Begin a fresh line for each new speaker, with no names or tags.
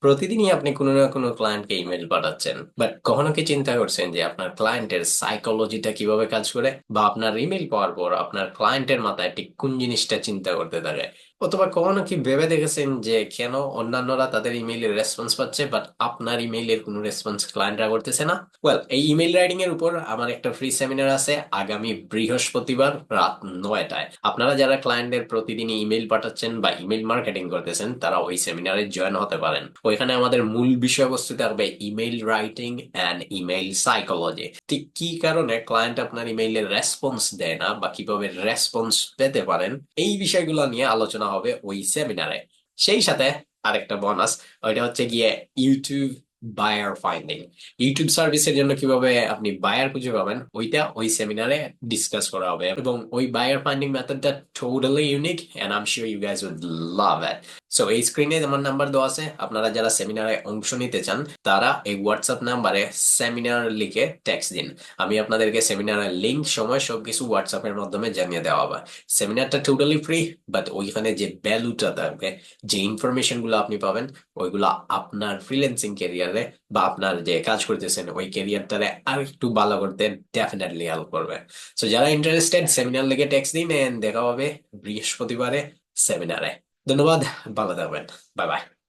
প্রতিদিনই আপনি কোনো না কোনো ক্লায়েন্টকে ইমেল পাঠাচ্ছেন, বাট কখনো কি চিন্তা করছেন যে আপনার ক্লায়েন্টের সাইকোলজিটা কিভাবে কাজ করে, বা আপনার ইমেল পাওয়ার পর আপনার ক্লায়েন্টের মাথায় ঠিক কোন জিনিসটা চিন্তা করতে থাকে? অথবা কখনো কি ভেবে দেখেছেন যে কেন অন্যান্যরা তাদের ইমেইলের রেসপন্স পাচ্ছে বাট আপনার ইমেইলের কোনো রেসপন্স ক্লায়েন্টরা করতেছে না? ওয়েল, এই ইমেল রাইটিং এর উপর আমার একটা ফ্রি সেমিনার আছে আগামী বৃহস্পতিবার রাত 9টায়। আপনারা যারা ক্লায়েন্টের প্রতিদিন ইমেল পাঠাচ্ছেন বা ইমেল মার্কেটিং করতেছেন, তারা ওই সেমিনারে জয়েন হতে পারেন। ওইখানে আমাদের মূল বিষয়বস্তু থাকবে email writing and email psychology. ঠিক কি কারণে ক্লায়েন্ট আপনার ইমেইলের রেসপন্স দেয় না বা কিভাবে রেসপন্স পেতে পারেন, এই বিষয়গুলো নিয়ে আলোচনা হবে ওই সেমিনারে। সেই সাথে আরেকটা বোনাস, ওইটা হচ্ছে গিয়ে ইউটিউব বায়ার ফাইন্ডিং। ইউটিউব সার্ভিসের জন্য কিভাবে আপনি বায়ার খুঁজে পাবেন, ওইটা ওই সেমিনারে ডিসকাস করা হবে। এবং ওই বায়ার ফাইন্ডিং মেথডটা totally unique and I am sure you guys would love it. So এই স্ক্রিনে আমার নাম্বার দেওয়া আছে, আপনারা যারা সেমিনারে অংশ নিতে চান তারা এই হোয়াটসঅ্যাপ নাম্বারে সেমিনার লিখে টেক্সট দিন। আমি আপনাদেরকে সেমিনারের লিংক, সময়, সবকিছু হোয়াটসঅ্যাপের মাধ্যমে জানিয়ে দেওয়া হবে। সেমিনারটা টোটালি ফ্রি, বাট ওইখানে যে ভ্যালুটা থাকবে, যে ইনফরমেশন গুলো আপনি পাবেন, ওইগুলো আপনার ফ্রিল্যান্সিং ক্যারিয়ারে বা আপনার যে কাজ করতেছেন ওই ক্যারিয়ারটারে আর একটু ভালো করতে ডেফিনেটলি হেল্প করবে। সো যারা ইন্টারেস্টেড, সেমিনার লিখে টেক্সট দিন, and দেখা হবে বৃহস্পতিবারে সেমিনারে। ধন্যবাদ, ভালো থাকবেন। Bye bye.